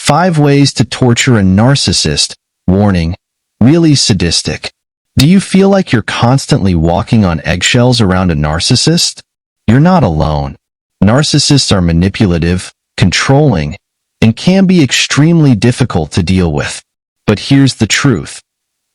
5 ways to torture a narcissist. Warning: really sadistic. Do you feel like you're constantly walking on eggshells around a narcissist? You're not alone. Narcissists are manipulative, controlling, and can be extremely difficult to deal with. But here's the truth.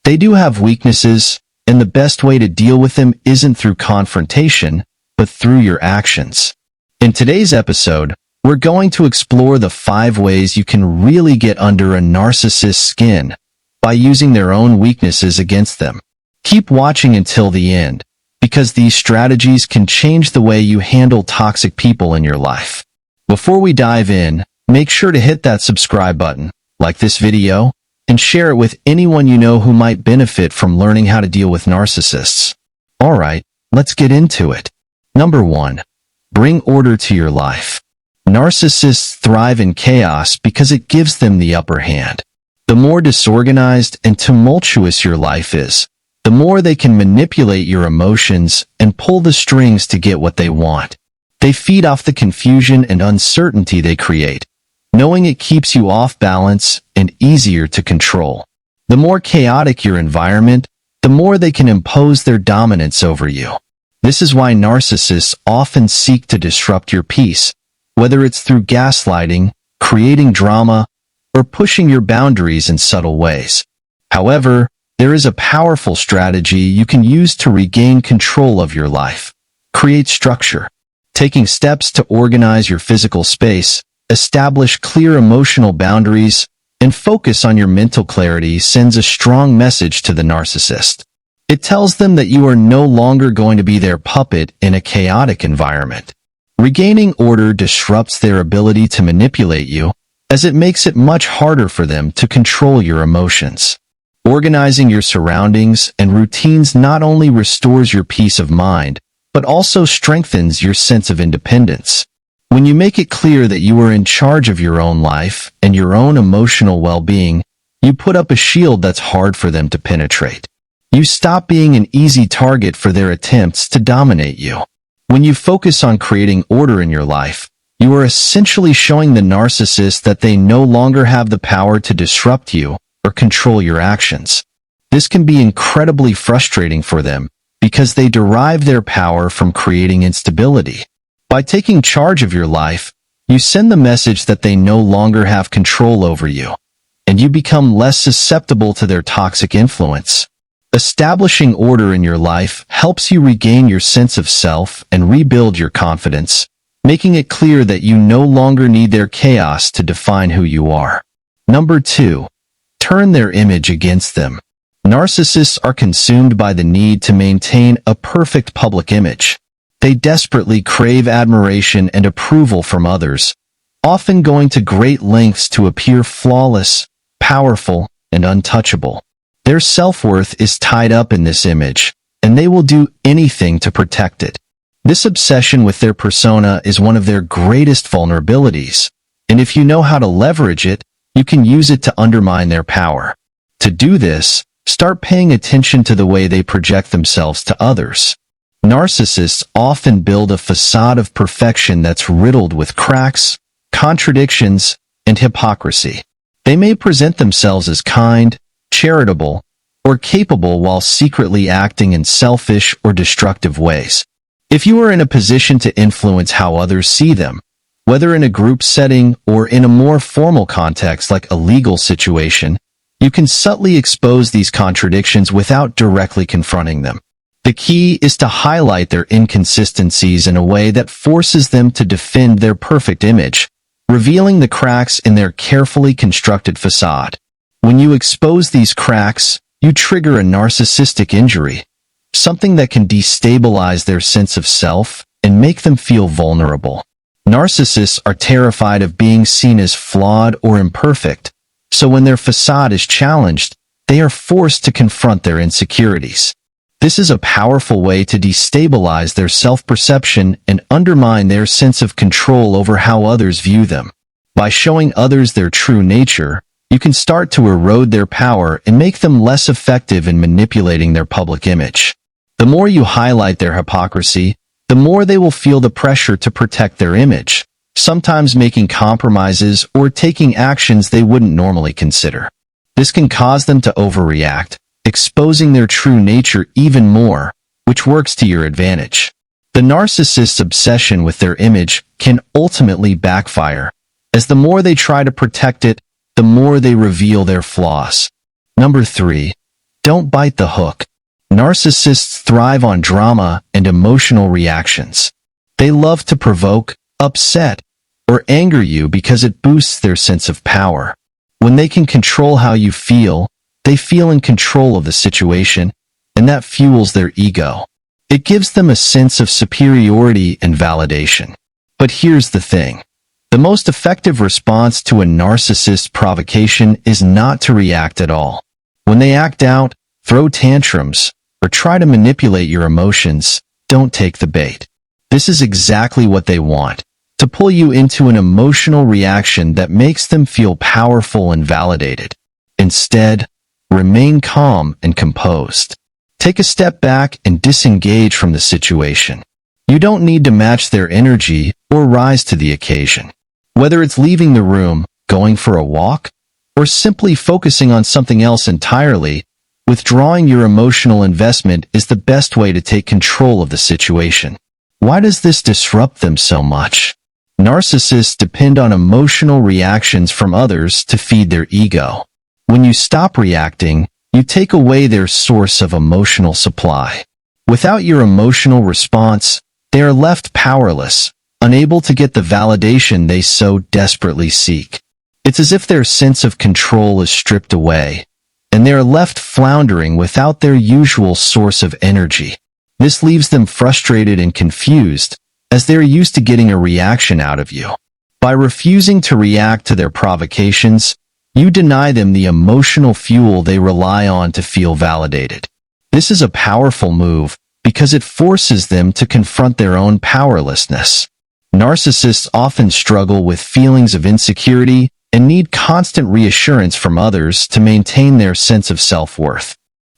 They do have weaknesses, and the best way to deal with them isn't through confrontation, but through your actions. In today's episode, we're going to explore the 5 ways you can really get under a narcissist's skin by using their own weaknesses against them. Keep watching until the end, because these strategies can change the way you handle toxic people in your life. Before we dive in, make sure to hit that subscribe button, like this video, and share it with anyone you know who might benefit from learning how to deal with narcissists. Alright, let's get into it. Number 1. Bring order to your life. Narcissists thrive in chaos because it gives them the upper hand. The more disorganized and tumultuous your life is, the more they can manipulate your emotions and pull the strings to get what they want. They feed off the confusion and uncertainty they create, knowing it keeps you off balance and easier to control. The more chaotic your environment, the more they can impose their dominance over you. This is why narcissists often seek to disrupt your peace, whether it's through gaslighting, creating drama, or pushing your boundaries in subtle ways. However, there is a powerful strategy you can use to regain control of your life. Create structure. Taking steps to organize your physical space, establish clear emotional boundaries, and focus on your mental clarity sends a strong message to the narcissist. It tells them that you are no longer going to be their puppet in a chaotic environment. Regaining order disrupts their ability to manipulate you, as it makes it much harder for them to control your emotions. Organizing your surroundings and routines not only restores your peace of mind, but also strengthens your sense of independence. When you make it clear that you are in charge of your own life and your own emotional well-being, you put up a shield that's hard for them to penetrate. You stop being an easy target for their attempts to dominate you. When you focus on creating order in your life, you are essentially showing the narcissist that they no longer have the power to disrupt you or control your actions. This can be incredibly frustrating for them because they derive their power from creating instability. By taking charge of your life, you send the message that they no longer have control over you, and you become less susceptible to their toxic influence. Establishing order in your life helps you regain your sense of self and rebuild your confidence, making it clear that you no longer need their chaos to define who you are. Number 2. Turn their image against them. Narcissists are consumed by the need to maintain a perfect public image. They desperately crave admiration and approval from others, often going to great lengths to appear flawless, powerful, and untouchable. Their self-worth is tied up in this image, and they will do anything to protect it. This obsession with their persona is one of their greatest vulnerabilities, and if you know how to leverage it, you can use it to undermine their power. To do this, start paying attention to the way they project themselves to others. Narcissists often build a facade of perfection that's riddled with cracks, contradictions, and hypocrisy. They may present themselves as kind, charitable, or capable while secretly acting in selfish or destructive ways. If you are in a position to influence how others see them, whether in a group setting or in a more formal context like a legal situation, you can subtly expose these contradictions without directly confronting them. The key is to highlight their inconsistencies in a way that forces them to defend their perfect image, revealing the cracks in their carefully constructed facade. When you expose these cracks, you trigger a narcissistic injury, something that can destabilize their sense of self and make them feel vulnerable. Narcissists are terrified of being seen as flawed or imperfect, so when their facade is challenged, they are forced to confront their insecurities. This is a powerful way to destabilize their self-perception and undermine their sense of control over how others view them. By showing others their true nature, you can start to erode their power and make them less effective in manipulating their public image. The more you highlight their hypocrisy, the more they will feel the pressure to protect their image, sometimes making compromises or taking actions they wouldn't normally consider. This can cause them to overreact, exposing their true nature even more, which works to your advantage. The narcissist's obsession with their image can ultimately backfire, as the more they try to protect it, the more they reveal their flaws. Number 3. Don't bite the hook. Narcissists thrive on drama and emotional reactions. They love to provoke, upset, or anger you because it boosts their sense of power. When they can control how you feel, they feel in control of the situation, and that fuels their ego. It gives them a sense of superiority and validation. But here's the thing. The most effective response to a narcissist provocation is not to react at all. When they act out, throw tantrums, or try to manipulate your emotions, don't take the bait. This is exactly what they want, to pull you into an emotional reaction that makes them feel powerful and validated. Instead, remain calm and composed. Take a step back and disengage from the situation. You don't need to match their energy or rise to the occasion. Whether it's leaving the room, going for a walk, or simply focusing on something else entirely, withdrawing your emotional investment is the best way to take control of the situation. Why does this disrupt them so much? Narcissists depend on emotional reactions from others to feed their ego. When you stop reacting, you take away their source of emotional supply. Without your emotional response, they are left powerless, unable to get the validation they so desperately seek. It's as if their sense of control is stripped away, and they are left floundering without their usual source of energy. This leaves them frustrated and confused, as they are used to getting a reaction out of you. By refusing to react to their provocations, you deny them the emotional fuel they rely on to feel validated. This is a powerful move because it forces them to confront their own powerlessness. Narcissists often struggle with feelings of insecurity and need constant reassurance from others to maintain their sense of self-worth.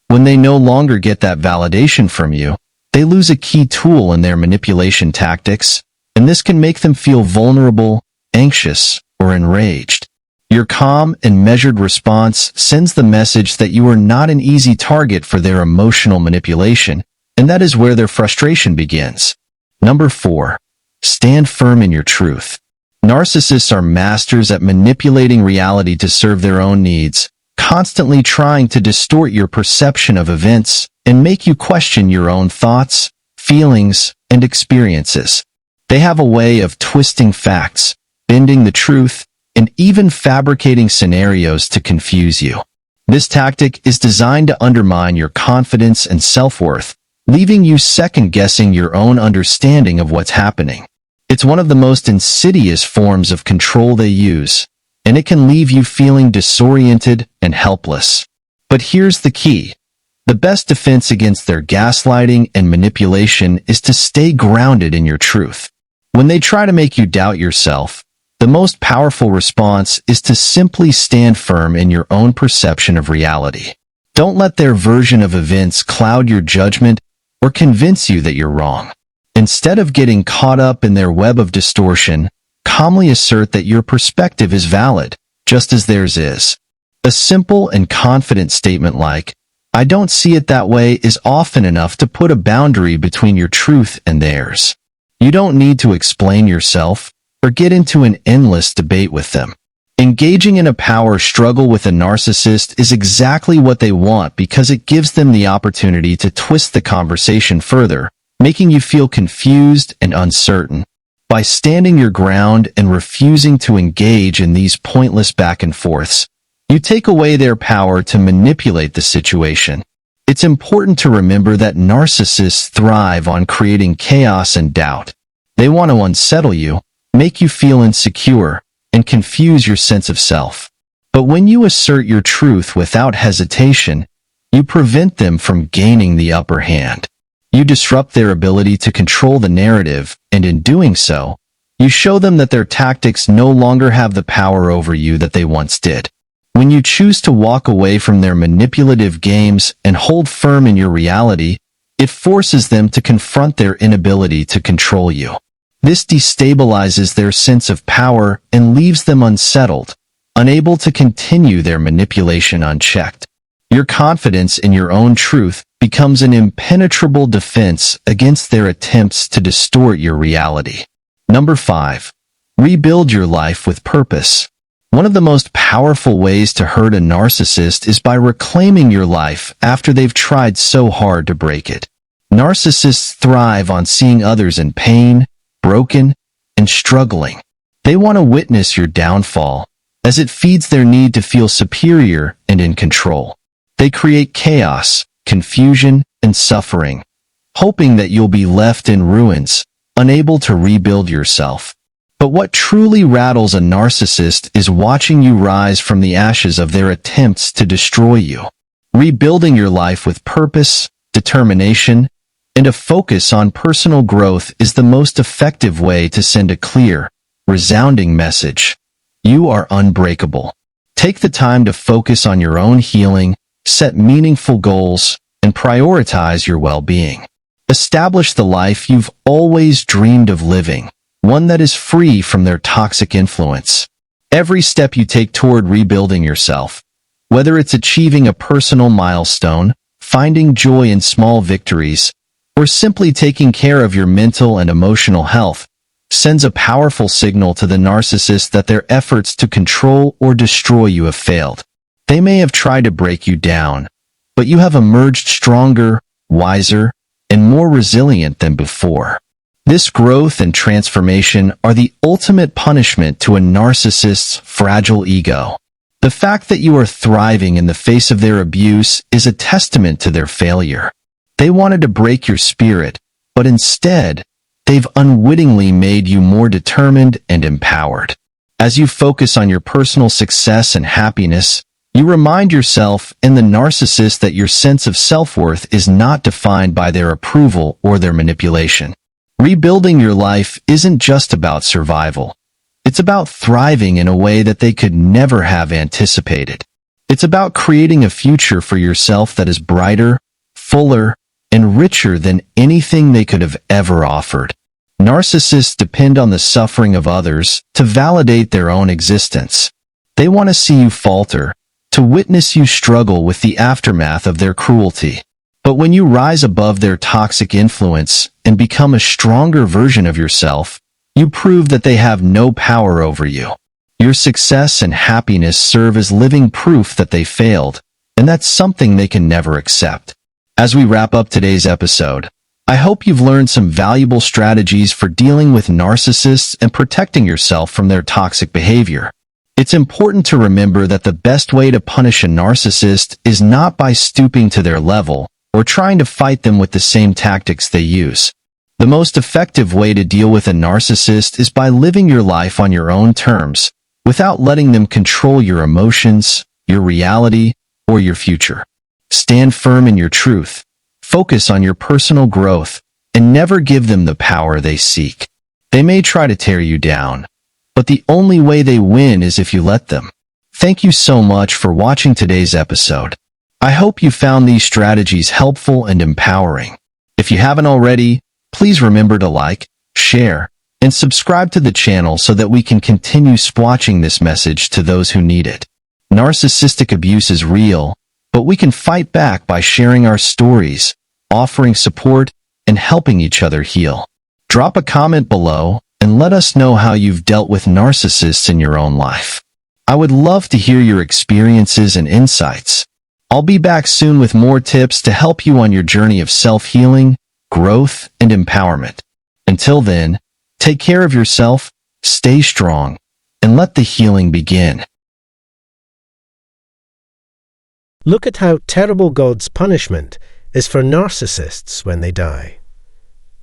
When they no longer get that validation from you, they lose a key tool in their manipulation tactics, and this can make them feel vulnerable, anxious, or enraged. Your calm and measured response sends the message that you are not an easy target for their emotional manipulation, and that is where their frustration begins. Number 4. Stand firm in your truth. Narcissists are masters at manipulating reality to serve their own needs, constantly trying to distort your perception of events and make you question your own thoughts, feelings, and experiences. They have a way of twisting facts, bending the truth, and even fabricating scenarios to confuse you. This tactic is designed to undermine your confidence and self-worth, leaving you second-guessing your own understanding of what's happening. It's one of the most insidious forms of control they use, and it can leave you feeling disoriented and helpless. But here's the key. The best defense against their gaslighting and manipulation is to stay grounded in your truth. When they try to make you doubt yourself, the most powerful response is to simply stand firm in your own perception of reality. Don't let their version of events cloud your judgment or convince you that you're wrong. Instead of getting caught up in their web of distortion, calmly assert that your perspective is valid, just as theirs is. A simple and confident statement like, "I don't see it that way," is often enough to put a boundary between your truth and theirs. You don't need to explain yourself or get into an endless debate with them. Engaging in a power struggle with a narcissist is exactly what they want because it gives them the opportunity to twist the conversation further, making you feel confused and uncertain. By standing your ground and refusing to engage in these pointless back and forths, you take away their power to manipulate the situation. It's important to remember that narcissists thrive on creating chaos and doubt. They want to unsettle you, make you feel insecure, and confuse your sense of self. But when you assert your truth without hesitation, you prevent them from gaining the upper hand. You disrupt their ability to control the narrative, and in doing so, you show them that their tactics no longer have the power over you that they once did. When you choose to walk away from their manipulative games and hold firm in your reality, it forces them to confront their inability to control you. This destabilizes their sense of power and leaves them unsettled, unable to continue their manipulation unchecked. Your confidence in your own truth becomes an impenetrable defense against their attempts to distort your reality. Number 5. Rebuild your life with purpose. One of the most powerful ways to hurt a narcissist is by reclaiming your life after they've tried so hard to break it. Narcissists thrive on seeing others in pain, broken, and struggling. They want to witness your downfall, as it feeds their need to feel superior and in control. They create chaos, confusion, and suffering, hoping that you'll be left in ruins, unable to rebuild yourself. But what truly rattles a narcissist is watching you rise from the ashes of their attempts to destroy you. Rebuilding your life with purpose, determination, and a focus on personal growth is the most effective way to send a clear, resounding message. You are unbreakable. Take the time to focus on your own healing, set meaningful goals, and prioritize your well-being. Establish the life you've always dreamed of living, one that is free from their toxic influence. Every step you take toward rebuilding yourself, whether it's achieving a personal milestone, finding joy in small victories, or simply taking care of your mental and emotional health, sends a powerful signal to the narcissist that their efforts to control or destroy you have failed. They may have tried to break you down, but you have emerged stronger, wiser, and more resilient than before. This growth and transformation are the ultimate punishment to a narcissist's fragile ego. The fact that you are thriving in the face of their abuse is a testament to their failure. They wanted to break your spirit, but instead, they've unwittingly made you more determined and empowered. As you focus on your personal success and happiness, you remind yourself and the narcissist that your sense of self-worth is not defined by their approval or their manipulation. Rebuilding your life isn't just about survival. It's about thriving in a way that they could never have anticipated. It's about creating a future for yourself that is brighter, fuller, and richer than anything they could have ever offered. Narcissists depend on the suffering of others to validate their own existence. They want to see you falter, to witness you struggle with the aftermath of their cruelty. But when you rise above their toxic influence and become a stronger version of yourself, you prove that they have no power over you. Your success and happiness serve as living proof that they failed, and that's something they can never accept. As we wrap up today's episode, I hope you've learned some valuable strategies for dealing with narcissists and protecting yourself from their toxic behavior. It's important to remember that the best way to punish a narcissist is not by stooping to their level or trying to fight them with the same tactics they use. The most effective way to deal with a narcissist is by living your life on your own terms, without letting them control your emotions, your reality, or your future. Stand firm in your truth, focus on your personal growth, and never give them the power they seek. They may try to tear you down, but the only way they win is if you let them. Thank you so much for watching today's episode. I hope you found these strategies helpful and empowering. If you haven't already, please remember to like, share, and subscribe to the channel so that we can continue swatching this message to those who need it. Narcissistic abuse is real, but we can fight back by sharing our stories, offering support, and helping each other heal. Drop a comment below and let us know how you've dealt with narcissists in your own life. I would love to hear your experiences and insights. I'll be back soon with more tips to help you on your journey of self-healing, growth, and empowerment. Until then, take care of yourself, stay strong, and let the healing begin. Look at how terrible God's punishment is for narcissists when they die.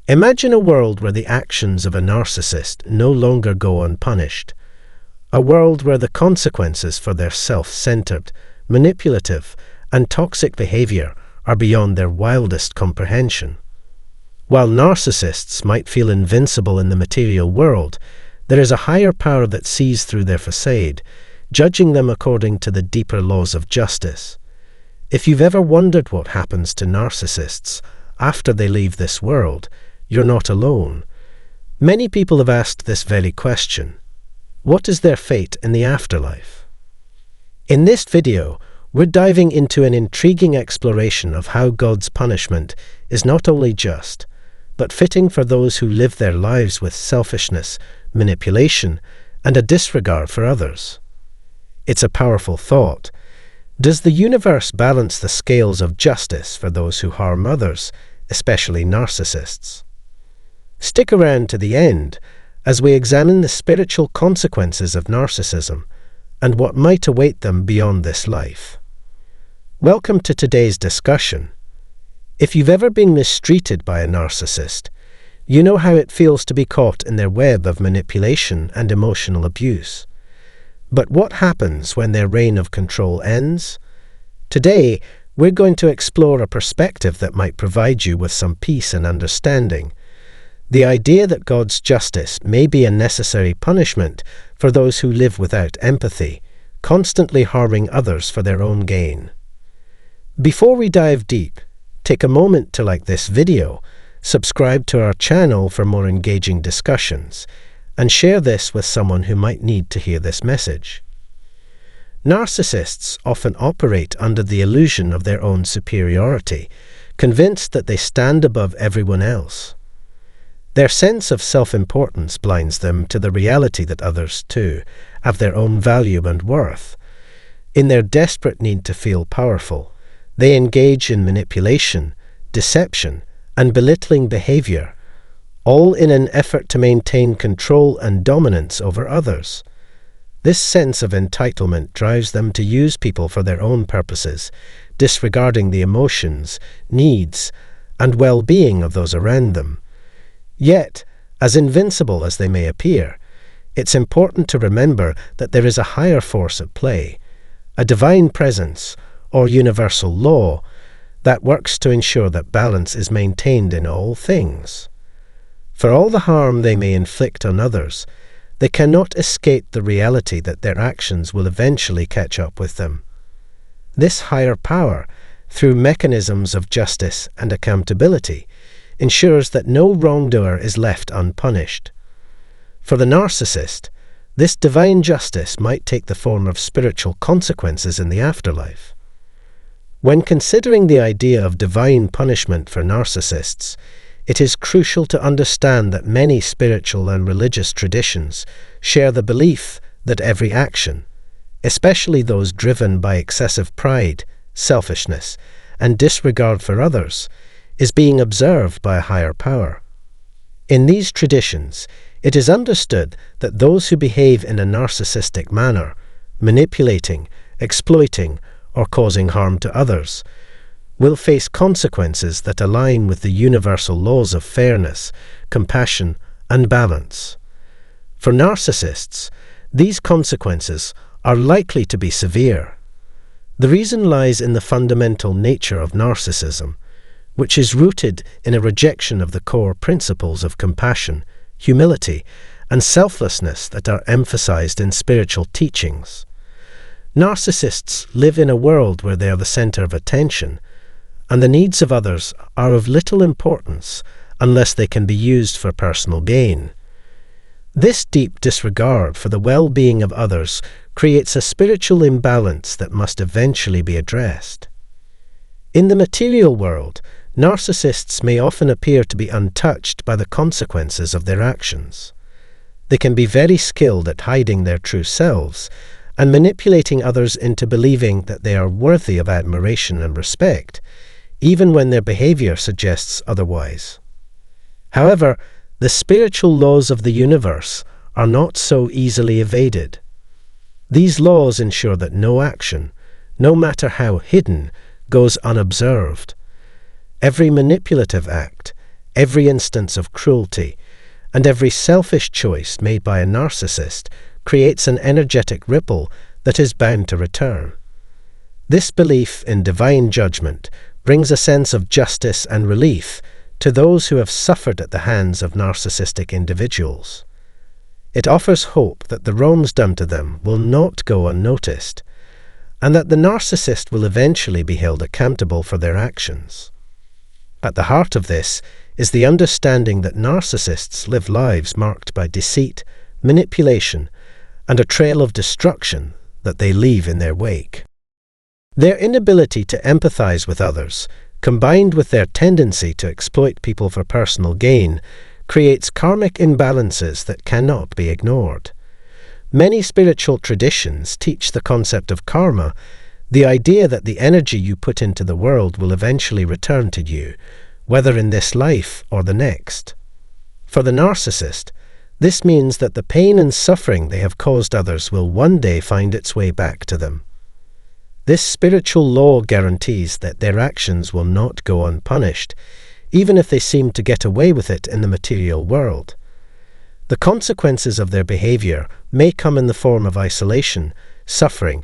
Imagine a world where the actions of a narcissist no longer go unpunished. A world where the consequences for their self-centered, manipulative, and toxic behavior are beyond their wildest comprehension. While narcissists might feel invincible in the material world, there is a higher power that sees through their facade, judging them according to the deeper laws of justice. If you've ever wondered what happens to narcissists after they leave this world, you're not alone. Many people have asked this very question. What is their fate in the afterlife? In this video, we're diving into an intriguing exploration of how God's punishment is not only just, but fitting for those who live their lives with selfishness, manipulation, and a disregard for others. It's a powerful thought. Does the universe balance the scales of justice for those who harm others, especially narcissists? Stick around to the end as we examine the spiritual consequences of narcissism and what might await them beyond this life. Welcome to today's discussion. If you've ever been mistreated by a narcissist, you know how it feels to be caught in their web of manipulation and emotional abuse. But what happens when their reign of control ends? Today, we're going to explore a perspective that might provide you with some peace and understanding. The idea that God's justice may be a necessary punishment for those who live without empathy, constantly harming others for their own gain. Before we dive deep, take a moment to like this video, subscribe to our channel for more engaging discussions, and share this with someone who might need to hear this message. Narcissists often operate under the illusion of their own superiority, convinced that they stand above everyone else. Their sense of self-importance blinds them to the reality that others, too, have their own value and worth. In their desperate need to feel powerful, they engage in manipulation, deception, and belittling behavior, all in an effort to maintain control and dominance over others. This sense of entitlement drives them to use people for their own purposes, disregarding the emotions, needs, and well-being of those around them. Yet, as invincible as they may appear, it's important to remember that there is a higher force at play, a divine presence or universal law that works to ensure that balance is maintained in all things. For all the harm they may inflict on others, they cannot escape the reality that their actions will eventually catch up with them. This higher power, through mechanisms of justice and accountability, ensures that no wrongdoer is left unpunished. For the narcissist, this divine justice might take the form of spiritual consequences in the afterlife. When considering the idea of divine punishment for narcissists, it is crucial to understand that many spiritual and religious traditions share the belief that every action, especially those driven by excessive pride, selfishness, and disregard for others, is being observed by a higher power. In these traditions, it is understood that those who behave in a narcissistic manner, manipulating, exploiting, or causing harm to others, will face consequences that align with the universal laws of fairness, compassion, and balance. For narcissists, these consequences are likely to be severe. The reason lies in the fundamental nature of narcissism, which is rooted in a rejection of the core principles of compassion, humility, and selflessness that are emphasized in spiritual teachings. Narcissists live in a world where they are the center of attention, and the needs of others are of little importance unless they can be used for personal gain. This deep disregard for the well-being of others creates a spiritual imbalance that must eventually be addressed. In the material world, narcissists may often appear to be untouched by the consequences of their actions. They can be very skilled at hiding their true selves and manipulating others into believing that they are worthy of admiration and respect, even when their behavior suggests otherwise. However, the spiritual laws of the universe are not so easily evaded. These laws ensure that no action, no matter how hidden, goes unobserved. Every manipulative act, every instance of cruelty, and every selfish choice made by a narcissist creates an energetic ripple that is bound to return. This belief in divine judgment brings a sense of justice and relief to those who have suffered at the hands of narcissistic individuals. It offers hope that the wrongs done to them will not go unnoticed, and that the narcissist will eventually be held accountable for their actions. At the heart of this is the understanding that narcissists live lives marked by deceit, manipulation, and a trail of destruction that they leave in their wake. Their inability to empathize with others, combined with their tendency to exploit people for personal gain, creates karmic imbalances that cannot be ignored. Many spiritual traditions teach the concept of karma, the idea that the energy you put into the world will eventually return to you, whether in this life or the next. For the narcissist, this means that the pain and suffering they have caused others will one day find its way back to them. This spiritual law guarantees that their actions will not go unpunished, even if they seem to get away with it in the material world. The consequences of their behavior may come in the form of isolation, suffering,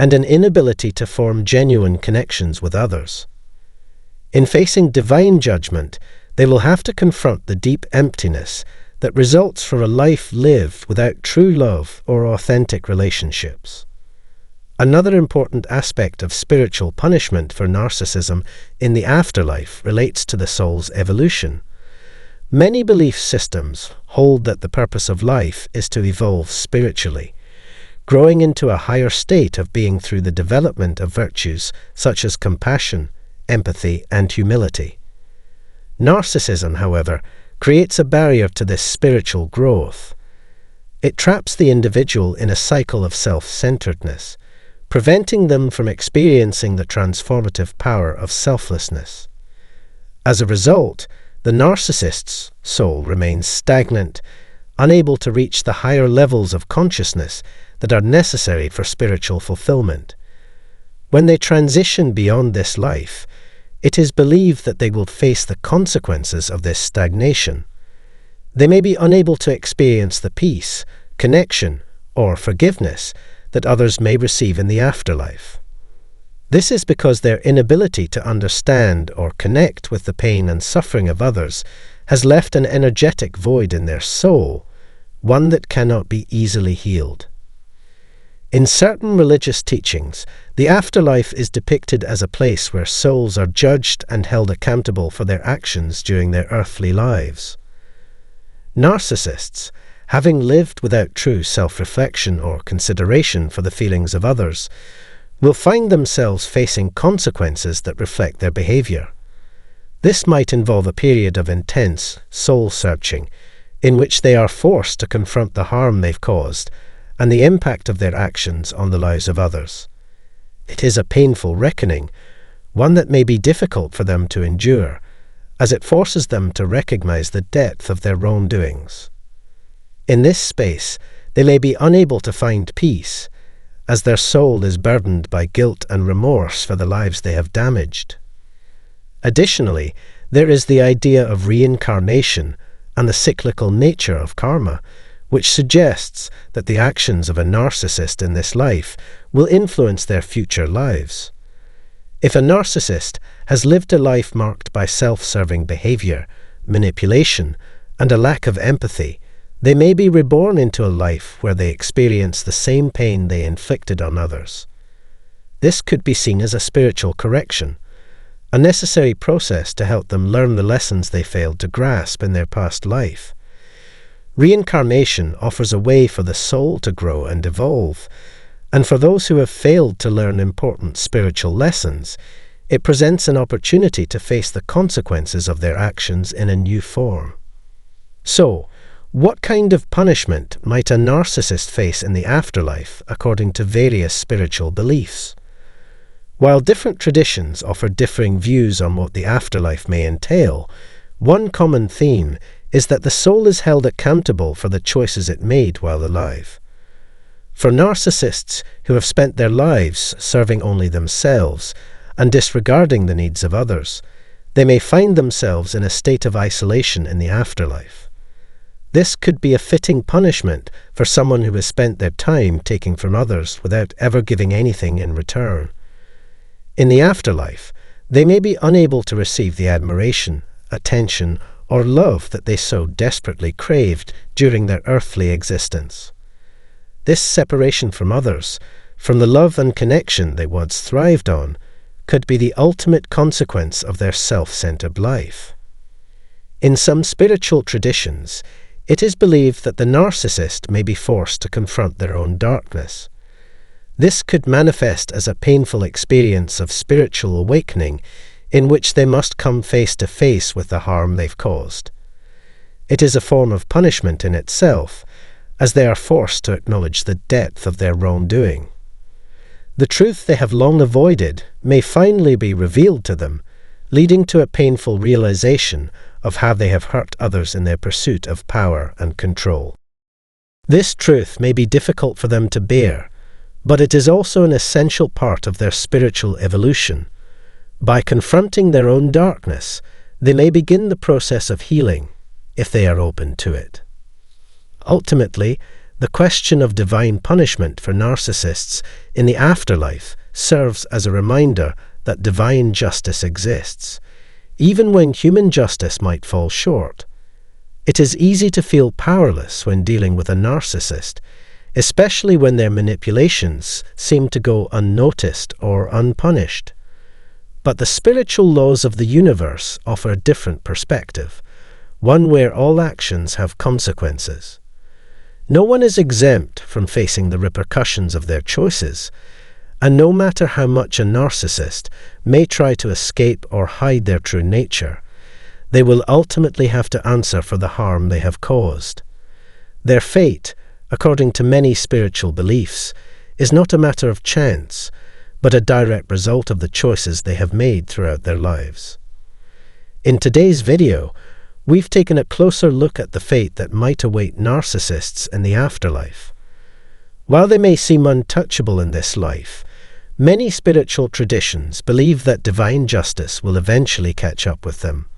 and an inability to form genuine connections with others. In facing divine judgment, they will have to confront the deep emptiness that results from a life lived without true love or authentic relationships. Another important aspect of spiritual punishment for narcissism in the afterlife relates to the soul's evolution. Many belief systems hold that the purpose of life is to evolve spiritually, growing into a higher state of being through the development of virtues such as compassion, empathy, and humility. Narcissism, however, creates a barrier to this spiritual growth. It traps the individual in a cycle of self-centeredness, preventing them from experiencing the transformative power of selflessness. As a result, the narcissist's soul remains stagnant, unable to reach the higher levels of consciousness that are necessary for spiritual fulfillment. When they transition beyond this life, it is believed that they will face the consequences of this stagnation. They may be unable to experience the peace, connection, or forgiveness that others may receive in the afterlife. This is because their inability to understand or connect with the pain and suffering of others has left an energetic void in their soul, one that cannot be easily healed. In certain religious teachings, the afterlife is depicted as a place where souls are judged and held accountable for their actions during their earthly lives. Narcissists, having lived without true self-reflection or consideration for the feelings of others, will find themselves facing consequences that reflect their behavior. This might involve a period of intense soul-searching, in which they are forced to confront the harm they've caused and the impact of their actions on the lives of others. It is a painful reckoning, one that may be difficult for them to endure, as it forces them to recognize the depth of their wrongdoings. In this space, they may be unable to find peace, as their soul is burdened by guilt and remorse for the lives they have damaged. Additionally, there is the idea of reincarnation and the cyclical nature of karma, which suggests that the actions of a narcissist in this life will influence their future lives. If a narcissist has lived a life marked by self-serving behavior, manipulation, and a lack of empathy, they may be reborn into a life where they experience the same pain they inflicted on others. This could be seen as a spiritual correction, a necessary process to help them learn the lessons they failed to grasp in their past life. Reincarnation offers a way for the soul to grow and evolve, and for those who have failed to learn important spiritual lessons, it presents an opportunity to face the consequences of their actions in a new form. So, what kind of punishment might a narcissist face in the afterlife according to various spiritual beliefs? While different traditions offer differing views on what the afterlife may entail, one common theme is that the soul is held accountable for the choices it made while alive. For narcissists who have spent their lives serving only themselves and disregarding the needs of others, they may find themselves in a state of isolation in the afterlife. This could be a fitting punishment for someone who has spent their time taking from others without ever giving anything in return. In the afterlife, they may be unable to receive the admiration, attention, or love that they so desperately craved during their earthly existence. This separation from others, from the love and connection they once thrived on, could be the ultimate consequence of their self-centered life. In some spiritual traditions, it is believed that the narcissist may be forced to confront their own darkness. This could manifest as a painful experience of spiritual awakening in which they must come face to face with the harm they've caused. It is a form of punishment in itself, as they are forced to acknowledge the depth of their wrongdoing. The truth they have long avoided may finally be revealed to them, leading to a painful realization of how they have hurt others in their pursuit of power and control. This truth may be difficult for them to bear, but it is also an essential part of their spiritual evolution. By confronting their own darkness, they may begin the process of healing, if they are open to it. Ultimately, the question of divine punishment for narcissists in the afterlife serves as a reminder that divine justice exists, even when human justice might fall short. It is easy to feel powerless when dealing with a narcissist, especially when their manipulations seem to go unnoticed or unpunished. But the spiritual laws of the universe offer a different perspective, one where all actions have consequences. No one is exempt from facing the repercussions of their choices, and no matter how much a narcissist may try to escape or hide their true nature, they will ultimately have to answer for the harm they have caused. Their fate, according to many spiritual beliefs, is not a matter of chance, but a direct result of the choices they have made throughout their lives. In today's video, we've taken a closer look at the fate that might await narcissists in the afterlife. While they may seem untouchable in this life, many spiritual traditions believe that divine justice will eventually catch up with them.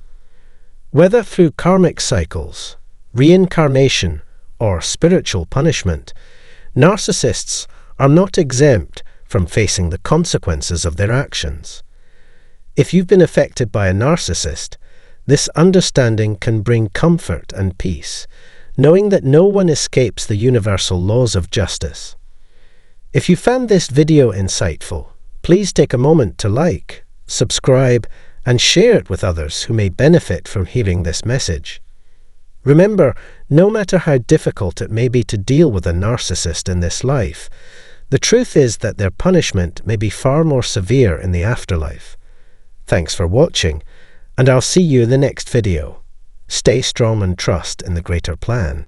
Whether through karmic cycles, reincarnation, or spiritual punishment, narcissists are not exempt from facing the consequences of their actions. If you've been affected by a narcissist, this understanding can bring comfort and peace, knowing that no one escapes the universal laws of justice. If you found this video insightful, please take a moment to like, subscribe, and share it with others who may benefit from hearing this message. Remember, no matter how difficult it may be to deal with a narcissist in this life, the truth is that their punishment may be far more severe in the afterlife. Thanks for watching, and I'll see you in the next video. Stay strong and trust in the greater plan.